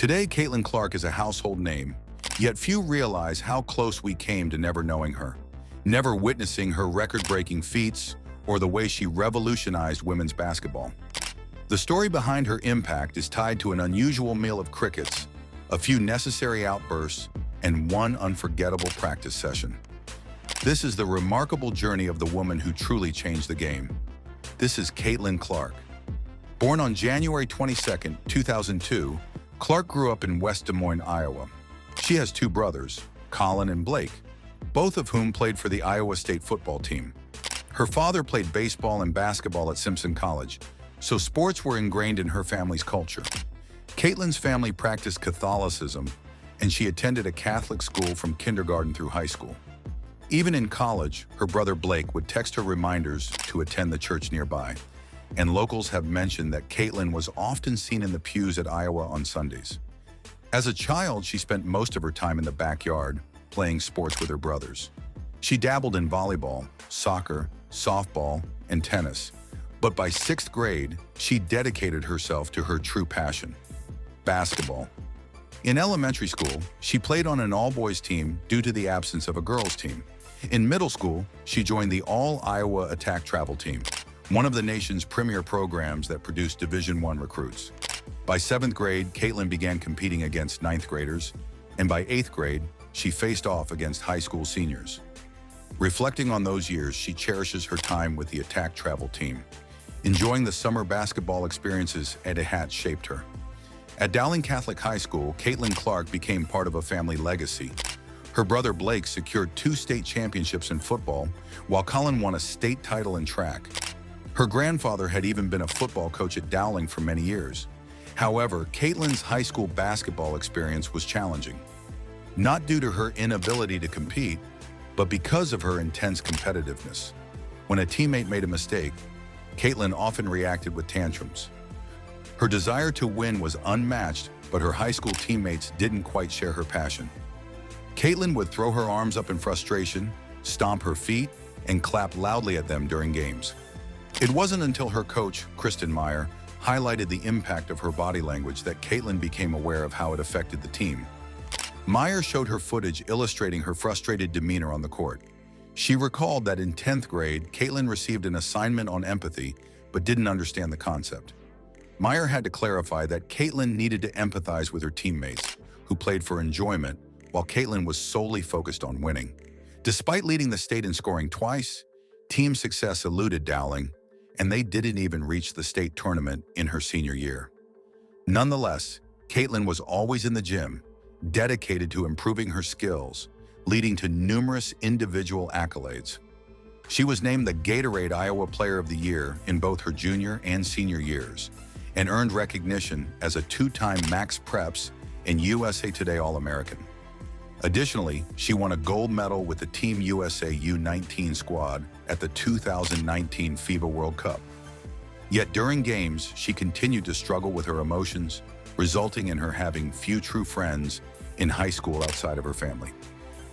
Today, Caitlyn Clark is a household name, yet few realize how close we came to never knowing her, never witnessing her record-breaking feats or the way she revolutionized women's basketball. The story behind her impact is tied to an unusual meal of crickets, a few necessary outbursts, and one unforgettable practice session. This is the remarkable journey of the woman who truly changed the game. This is Caitlyn Clark. Born on January 22, 2002, Clark grew up in West Des Moines, Iowa. She has two brothers, Colin and Blake, both of whom played for the Iowa State football team. Her father played baseball and basketball at Simpson College, so sports were ingrained in her family's culture. Caitlyn's family practiced Catholicism, and she attended a Catholic school from kindergarten through high school. Even in college, her brother Blake would text her reminders to attend the church nearby, and locals have mentioned that Caitlyn was often seen in the pews at Iowa on Sundays. As a child, she spent most of her time in the backyard, playing sports with her brothers. She dabbled in volleyball, soccer, softball, and tennis, but by 6th grade, she dedicated herself to her true passion: basketball. In elementary school, she played on an all-boys team due to the absence of a girls' team. In middle school, she joined the All-Iowa Attack Travel Team, one of the nation's premier programs that produced Division I recruits. By 7th grade, Caitlyn began competing against 9th graders, and by 8th grade, she faced off against high school seniors. Reflecting on those years, she cherishes her time with the Attack Travel Team, enjoying the summer basketball experiences it had shaped her. At Dowling Catholic High School, Caitlyn Clark became part of a family legacy. Her brother Blake secured 2 state championships in football, while Colin won a state title in track. Her grandfather had even been a football coach at Dowling for many years. However, Caitlyn's high school basketball experience was challenging, not due to her inability to compete, but because of her intense competitiveness. When a teammate made a mistake, Caitlyn often reacted with tantrums. Her desire to win was unmatched, but her high school teammates didn't quite share her passion. Caitlyn would throw her arms up in frustration, stomp her feet, and clap loudly at them during games. It wasn't until her coach, Kristen Meyer, highlighted the impact of her body language that Caitlyn became aware of how it affected the team. Meyer showed her footage illustrating her frustrated demeanor on the court. She recalled that in 10th grade, Caitlyn received an assignment on empathy, but didn't understand the concept. Meyer had to clarify that Caitlyn needed to empathize with her teammates, who played for enjoyment, while Caitlyn was solely focused on winning. Despite leading the state in scoring twice, team success eluded Dowling, and they didn't even reach the state tournament in her senior year. Nonetheless, Caitlyn was always in the gym, dedicated to improving her skills, leading to numerous individual accolades. She was named the Gatorade Iowa Player of the Year in both her junior and senior years, and earned recognition as a 2-time Max Preps and USA Today All-American. Additionally, she won a gold medal with the Team USA U19 squad at the 2019 FIBA World Cup. Yet during games, she continued to struggle with her emotions, resulting in her having few true friends in high school outside of her family.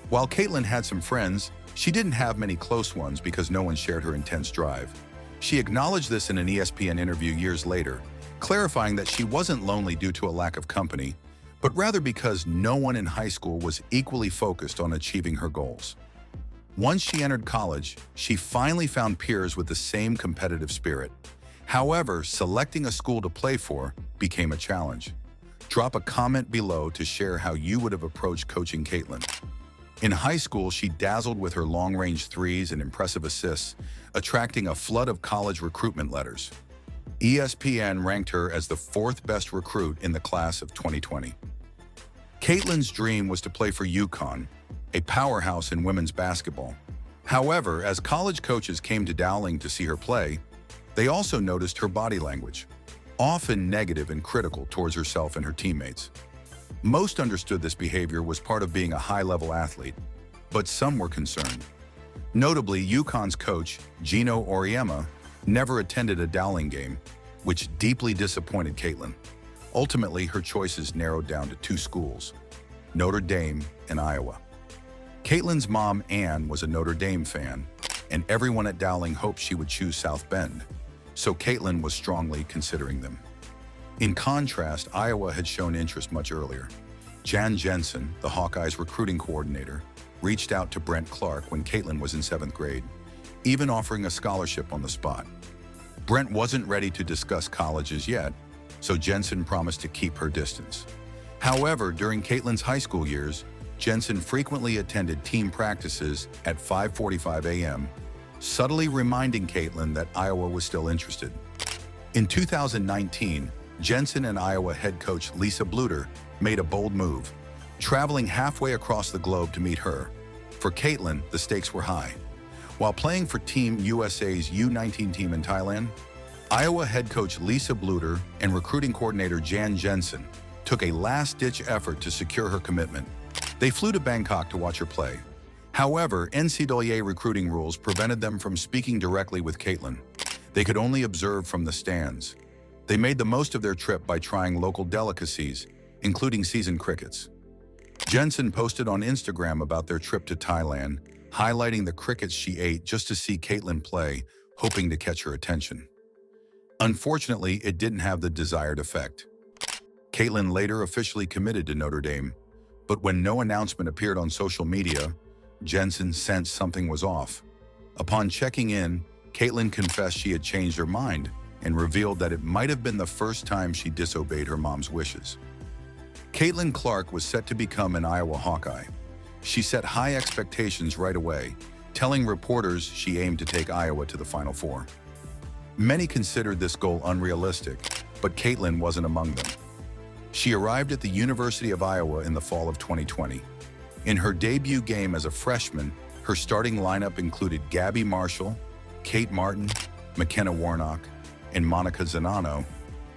While Caitlyn had some friends, she didn't have many close ones because no one shared her intense drive. She acknowledged this in an ESPN interview years later, clarifying that she wasn't lonely due to a lack of company, but rather because no one in high school was equally focused on achieving her goals. Once she entered college, she finally found peers with the same competitive spirit. However, selecting a school to play for became a challenge. Drop a comment below to share how you would have approached coaching Caitlyn. In high school, she dazzled with her long-range threes and impressive assists, attracting a flood of college recruitment letters. ESPN ranked her as the 4th best recruit in the class of 2020. Caitlyn's dream was to play for UConn, a powerhouse in women's basketball. However, as college coaches came to Dowling to see her play, they also noticed her body language, often negative and critical towards herself and her teammates. Most understood this behavior was part of being a high-level athlete, but some were concerned. Notably, UConn's coach, Gino Auriemma, never attended a Dowling game, which deeply disappointed Caitlyn. Ultimately, her choices narrowed down to 2 schools, Notre Dame and Iowa. Caitlyn's mom, Ann, was a Notre Dame fan, and everyone at Dowling hoped she would choose South Bend, so Caitlyn was strongly considering them. In contrast, Iowa had shown interest much earlier. Jan Jensen, the Hawkeyes recruiting coordinator, reached out to Brent Clark when Caitlyn was in 7th grade, even offering a scholarship on the spot. Brent wasn't ready to discuss colleges yet, so Jensen promised to keep her distance. However, during Caitlyn's high school years, Jensen frequently attended team practices at 5:45 a.m., subtly reminding Caitlyn that Iowa was still interested. In 2019, Jensen and Iowa head coach Lisa Bluter made a bold move, traveling halfway across the globe to meet her. For Caitlyn, the stakes were high. While playing for Team USA's U19 team in Thailand, Iowa head coach Lisa Bluter and recruiting coordinator Jan Jensen took a last-ditch effort to secure her commitment. They flew to Bangkok to watch her play. However, NCAA recruiting rules prevented them from speaking directly with Caitlyn. They could only observe from the stands. They made the most of their trip by trying local delicacies, including seasoned crickets. Jensen posted on Instagram about their trip to Thailand, highlighting the crickets she ate just to see Caitlyn play, hoping to catch her attention. Unfortunately, it didn't have the desired effect. Caitlyn later officially committed to Notre Dame, but when no announcement appeared on social media, Jensen sensed something was off. Upon checking in, Caitlyn confessed she had changed her mind and revealed that it might have been the first time she disobeyed her mom's wishes. Caitlyn Clark was set to become an Iowa Hawkeye. She set high expectations right away, telling reporters she aimed to take Iowa to the Final Four. Many considered this goal unrealistic, but Caitlyn wasn't among them. She arrived at the University of Iowa in the fall of 2020. In her debut game as a freshman, her starting lineup included Gabby Marshall, Kate Martin, McKenna Warnock, and Monica Zanano,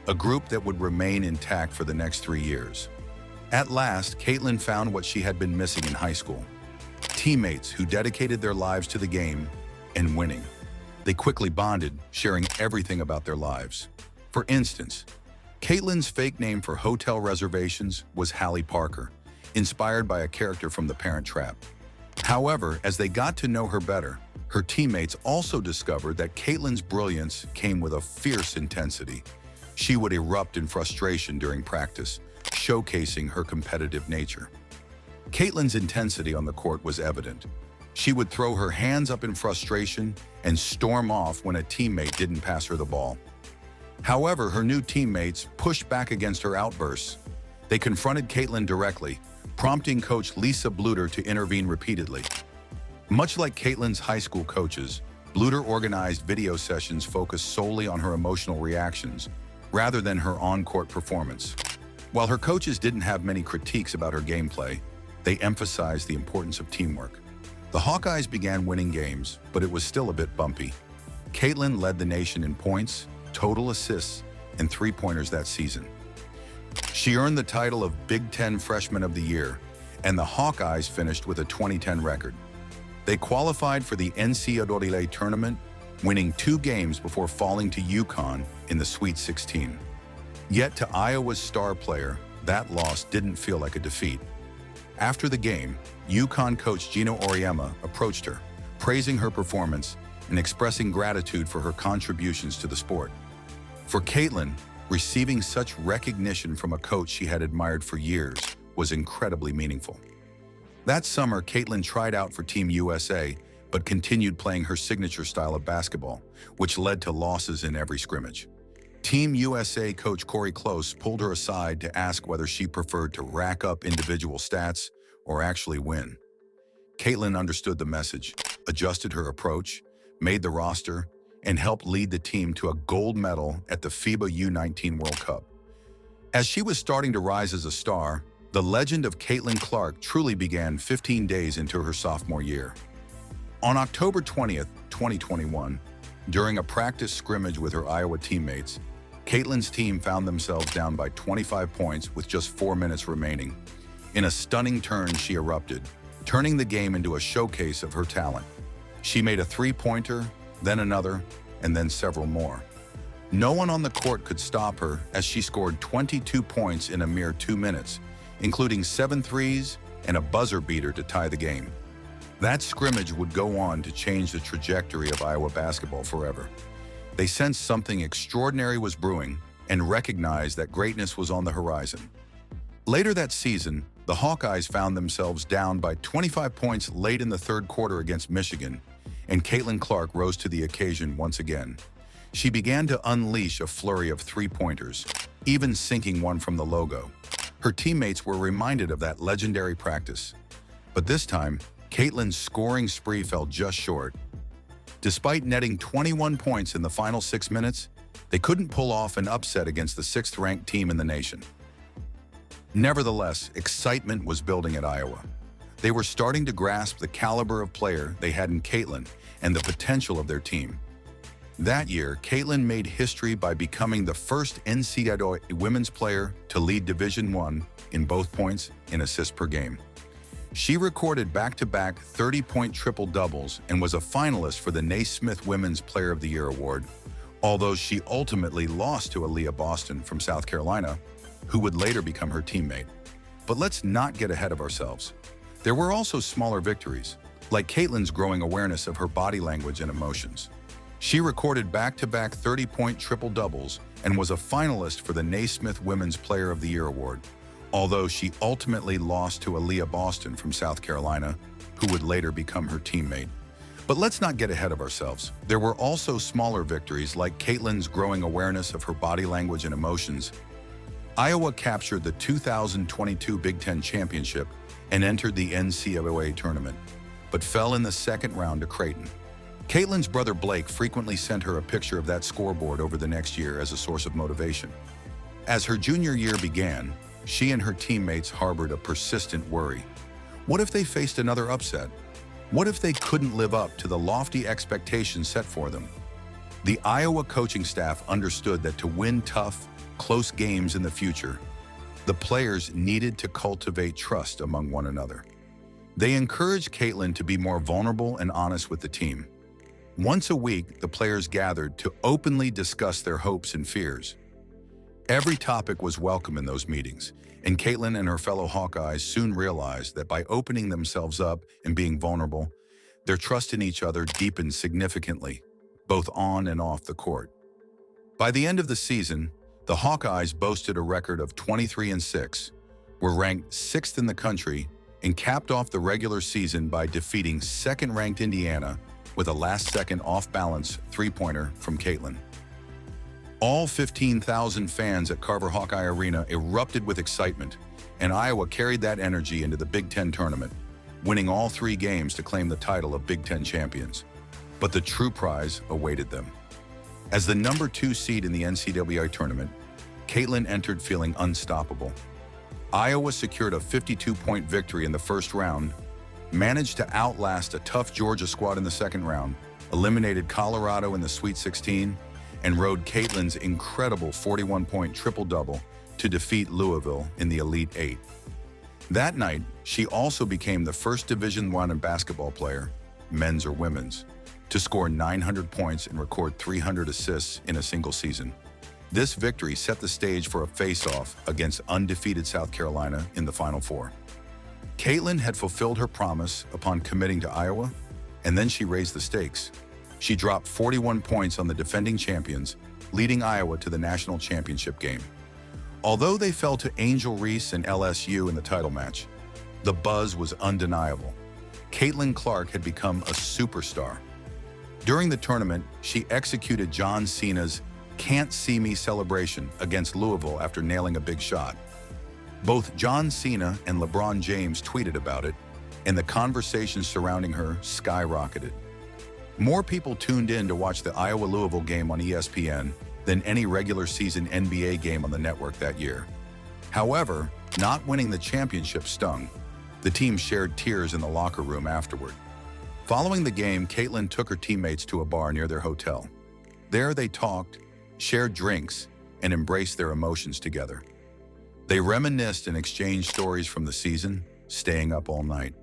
a group that would remain intact for the next 3 years. At last, Caitlyn found what she had been missing in high school: teammates who dedicated their lives to the game and winning. They quickly bonded, sharing everything about their lives. For instance, Caitlyn's fake name for hotel reservations was Hallie Parker, inspired by a character from The Parent Trap. However, as they got to know her better, her teammates also discovered that Caitlyn's brilliance came with a fierce intensity. She would erupt in frustration during practice, showcasing her competitive nature. Caitlyn's intensity on the court was evident. She would throw her hands up in frustration and storm off when a teammate didn't pass her the ball. However, her new teammates pushed back against her outbursts. They confronted Caitlyn directly, prompting coach Lisa Bluter to intervene repeatedly. Much like Caitlyn's high school coaches, Bluter organized video sessions focused solely on her emotional reactions, rather than her on-court performance. While her coaches didn't have many critiques about her gameplay, they emphasized the importance of teamwork. The Hawkeyes began winning games, but it was still a bit bumpy. Caitlyn led the nation in points, total assists, and three-pointers that season. She earned the title of Big Ten Freshman of the Year, and the Hawkeyes finished with a 2010 record. They qualified for the NCAA tournament, winning 2 games before falling to UConn in the Sweet 16. Yet to Iowa's star player, that loss didn't feel like a defeat. After the game, UConn coach Gino Auriemma approached her, praising her performance and expressing gratitude for her contributions to the sport. For Caitlyn, receiving such recognition from a coach she had admired for years was incredibly meaningful. That summer, Caitlyn tried out for Team USA, but continued playing her signature style of basketball, which led to losses in every scrimmage. Team USA coach Corey Close pulled her aside to ask whether she preferred to rack up individual stats or actually win. Caitlyn understood the message, adjusted her approach, made the roster, and helped lead the team to a gold medal at the FIBA U19 World Cup. As she was starting to rise as a star, the legend of Caitlyn Clark truly began 15 days into her sophomore year. On October 20th, 2021, during a practice scrimmage with her Iowa teammates, Caitlyn's team found themselves down by 25 points with just 4 minutes remaining. In a stunning turn, she erupted, turning the game into a showcase of her talent. She made a three-pointer, then another, and then several more. No one on the court could stop her as she scored 22 points in a mere 2 minutes, including 7 threes and a buzzer beater to tie the game. That scrimmage would go on to change the trajectory of Iowa basketball forever. They sensed something extraordinary was brewing, and recognized that greatness was on the horizon. Later that season, the Hawkeyes found themselves down by 25 points late in the third quarter against Michigan, and Caitlyn Clark rose to the occasion once again. She began to unleash a flurry of three-pointers, even sinking one from the logo. Her teammates were reminded of that legendary practice. But this time, Caitlyn's scoring spree fell just short. Despite netting 21 points in the final 6 minutes, they couldn't pull off an upset against the sixth-ranked team in the nation. Nevertheless, excitement was building at Iowa. They were starting to grasp the caliber of player they had in Caitlyn and the potential of their team. That year, Caitlyn made history by becoming the first NCAA women's player to lead Division I in both points and assists per game. She recorded back-to-back 30-point triple-doubles and was a finalist for the Naismith Women's Player of the Year award, although she ultimately lost to Aaliyah Boston from South Carolina, who would later become her teammate. But let's not get ahead of ourselves. There were also smaller victories, like Caitlyn's growing awareness of her body language and emotions. She recorded back-to-back 30-point triple-doubles and was a finalist for the Naismith Women's Player of the Year award, although she ultimately lost to Aaliyah Boston from South Carolina, who would later become her teammate. But let's not get ahead of ourselves. There were also smaller victories, like Caitlyn's growing awareness of her body language and emotions. Iowa captured the 2022 Big Ten Championship and entered the NCAA tournament, but fell in the second round to Creighton. Caitlyn's brother Blake frequently sent her a picture of that scoreboard over the next year as a source of motivation. As her junior year began, she and her teammates harbored a persistent worry. What if they faced another upset? What if they couldn't live up to the lofty expectations set for them? The Iowa coaching staff understood that to win tough, close games in the future, the players needed to cultivate trust among one another. They encouraged Caitlyn to be more vulnerable and honest with the team. Once a week, the players gathered to openly discuss their hopes and fears. Every topic was welcome in those meetings, and Caitlyn and her fellow Hawkeyes soon realized that by opening themselves up and being vulnerable, their trust in each other deepened significantly, both on and off the court. By the end of the season, the Hawkeyes boasted a record of 23-6, were ranked 6th in the country, and capped off the regular season by defeating second-ranked Indiana with a last-second off-balance three-pointer from Caitlyn. All 15,000 fans at Carver Hawkeye Arena erupted with excitement, and Iowa carried that energy into the Big Ten tournament, winning all 3 games to claim the title of Big Ten champions. But the true prize awaited them. As the number 2 seed in the NCAA tournament, Caitlyn entered feeling unstoppable. Iowa secured a 52-point victory in the first round, managed to outlast a tough Georgia squad in the second round, eliminated Colorado in the Sweet 16, and rode Caitlyn's incredible 41-point triple-double to defeat Louisville in the Elite Eight. That night, she also became the first Division I basketball player, men's or women's, to score 900 points and record 300 assists in a single season. This victory set the stage for a face-off against undefeated South Carolina in the Final Four. Caitlyn had fulfilled her promise upon committing to Iowa, and then she raised the stakes. She dropped 41 points on the defending champions, leading Iowa to the national championship game. Although they fell to Angel Reese and LSU in the title match, the buzz was undeniable. Caitlyn Clark had become a superstar. During the tournament, she executed John Cena's "Can't See Me" celebration against Louisville after nailing a big shot. Both John Cena and LeBron James tweeted about it, and the conversation surrounding her skyrocketed. More people tuned in to watch the Iowa-Louisville game on ESPN than any regular season NBA game on the network that year. However, not winning the championship stung. The team shared tears in the locker room afterward. Following the game, Caitlyn took her teammates to a bar near their hotel. There they talked, shared drinks, and embraced their emotions together. They reminisced and exchanged stories from the season, staying up all night.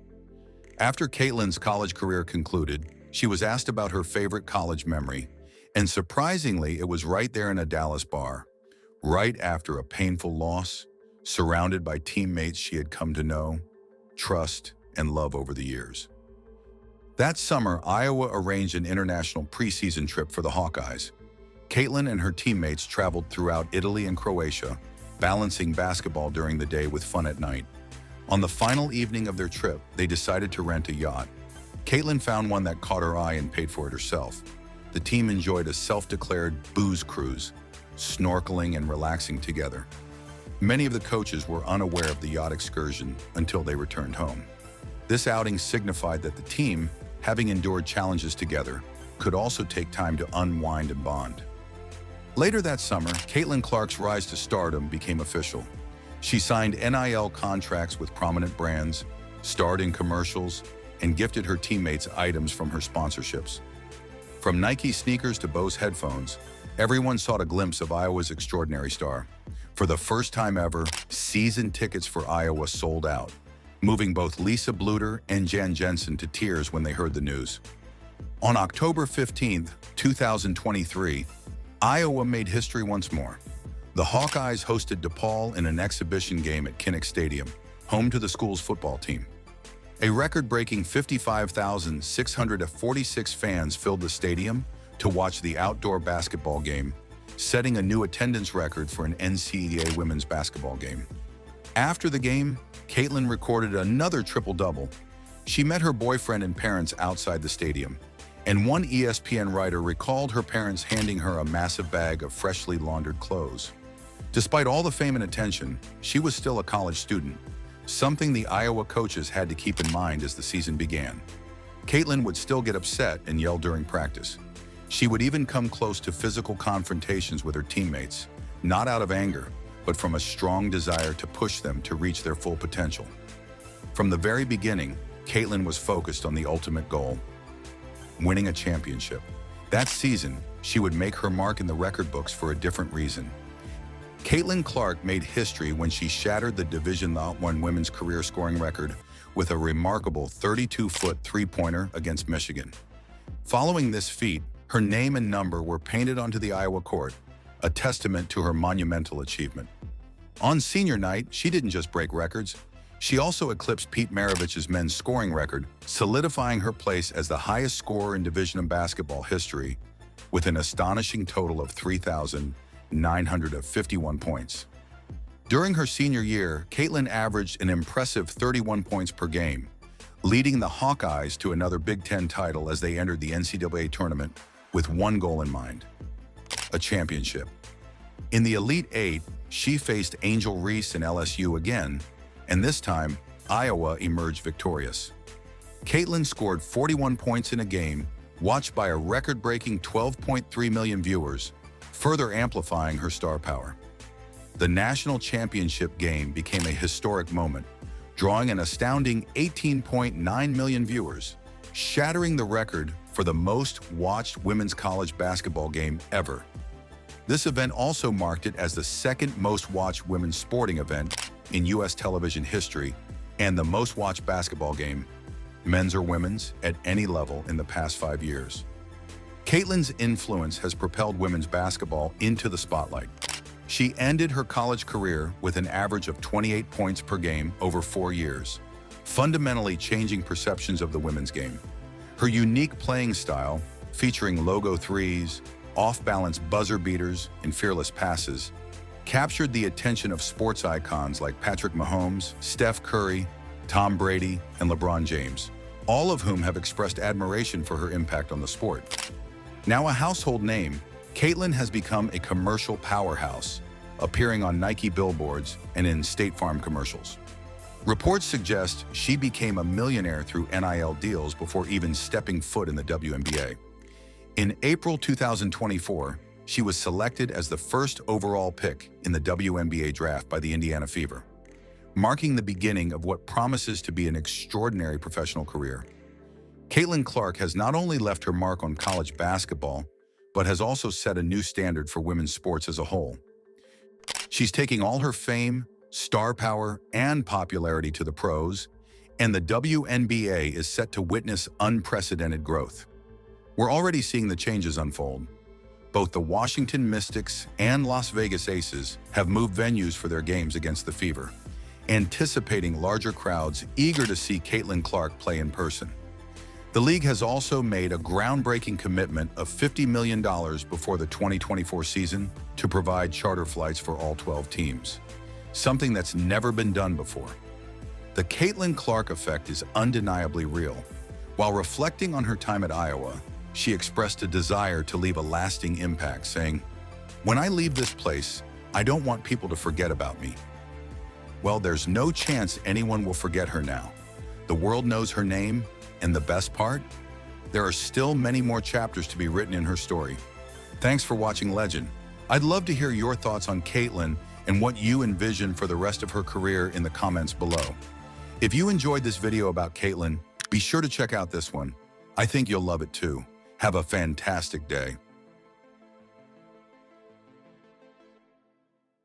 After Caitlyn's college career concluded, she was asked about her favorite college memory, and surprisingly, it was right there in a Dallas bar, right after a painful loss, surrounded by teammates she had come to know, trust, and love over the years. That summer, Iowa arranged an international preseason trip for the Hawkeyes. Caitlyn and her teammates traveled throughout Italy and Croatia, balancing basketball during the day with fun at night. On the final evening of their trip, they decided to rent a yacht. Caitlyn found one that caught her eye and paid for it herself. The team enjoyed a self-declared booze cruise, snorkeling and relaxing together. Many of the coaches were unaware of the yacht excursion until they returned home. This outing signified that the team, having endured challenges together, could also take time to unwind and bond. Later that summer, Caitlyn Clark's rise to stardom became official. She signed NIL contracts with prominent brands, starred in commercials, and gifted her teammates items from her sponsorships. From Nike sneakers to Bose headphones, everyone sought a glimpse of Iowa's extraordinary star. For the first time ever, season tickets for Iowa sold out, moving both Lisa Bluter and Jan Jensen to tears when they heard the news. On October 15, 2023, Iowa made history once more. The Hawkeyes hosted DePaul in an exhibition game at Kinnick Stadium, home to the school's football team. A record-breaking 55,646 fans filled the stadium to watch the outdoor basketball game, setting a new attendance record for an NCAA women's basketball game. After the game, Caitlyn recorded another triple-double. She met her boyfriend and parents outside the stadium, and one ESPN writer recalled her parents handing her a massive bag of freshly laundered clothes. Despite all the fame and attention, she was still a college student, something the Iowa coaches had to keep in mind as the season began. Caitlyn would still get upset and yell during practice. She would even come close to physical confrontations with her teammates, not out of anger, but from a strong desire to push them to reach their full potential. From the very beginning, Caitlyn was focused on the ultimate goal: winning a championship. That season, she would make her mark in the record books for a different reason. Caitlyn Clark made history when she shattered the Division I women's career scoring record with a remarkable 32-foot three-pointer against Michigan. Following this feat, her name and number were painted onto the Iowa court, a testament to her monumental achievement. On senior night, she didn't just break records, she also eclipsed Pete Maravich's men's scoring record, solidifying her place as the highest scorer in Division I basketball history with an astonishing total of 3,951 points. During her senior year, Caitlyn averaged an impressive 31 points per game, leading the Hawkeyes to another Big Ten title as they entered the NCAA tournament with one goal in mind: a championship. In the Elite Eight, she faced Angel Reese and LSU again, and this time, Iowa emerged victorious. Caitlyn scored 41 points in a game, watched by a record-breaking 12.3 million viewers, further amplifying her star power. The national championship game became a historic moment, drawing an astounding 18.9 million viewers, shattering the record for the most-watched women's college basketball game ever. This event also marked it as the second most-watched women's sporting event in U.S. television history and the most-watched basketball game, men's or women's, at any level in the past 5 years. Caitlyn's influence has propelled women's basketball into the spotlight. She ended her college career with an average of 28 points per game over 4 years, fundamentally changing perceptions of the women's game. Her unique playing style, featuring logo threes, off-balance buzzer beaters, and fearless passes, captured the attention of sports icons like Patrick Mahomes, Steph Curry, Tom Brady, and LeBron James, all of whom have expressed admiration for her impact on the sport. Now a household name, Caitlyn has become a commercial powerhouse, appearing on Nike billboards and in State Farm commercials. Reports suggest she became a millionaire through NIL deals before even stepping foot in the WNBA. In April 2024, she was selected as the first overall pick in the WNBA draft by the Indiana Fever, marking the beginning of what promises to be an extraordinary professional career. Caitlyn Clark has not only left her mark on college basketball, but has also set a new standard for women's sports as a whole. She's taking all her fame, star power, and popularity to the pros, and the WNBA is set to witness unprecedented growth. We're already seeing the changes unfold. Both the Washington Mystics and Las Vegas Aces have moved venues for their games against the Fever, anticipating larger crowds eager to see Caitlyn Clark play in person. The league has also made a groundbreaking commitment of $50 million before the 2024 season to provide charter flights for all 12 teams, something that's never been done before. The Caitlyn Clark effect is undeniably real. While reflecting on her time at Iowa, she expressed a desire to leave a lasting impact, saying, "When I leave this place, I don't want people to forget about me." Well, there's no chance anyone will forget her now. The world knows her name, and the best part? There are still many more chapters to be written in her story. Thanks for watching Legend. I'd love to hear your thoughts on Caitlyn and what you envision for the rest of her career in the comments below. If you enjoyed this video about Caitlyn, be sure to check out this one. I think you'll love it too. Have a fantastic day.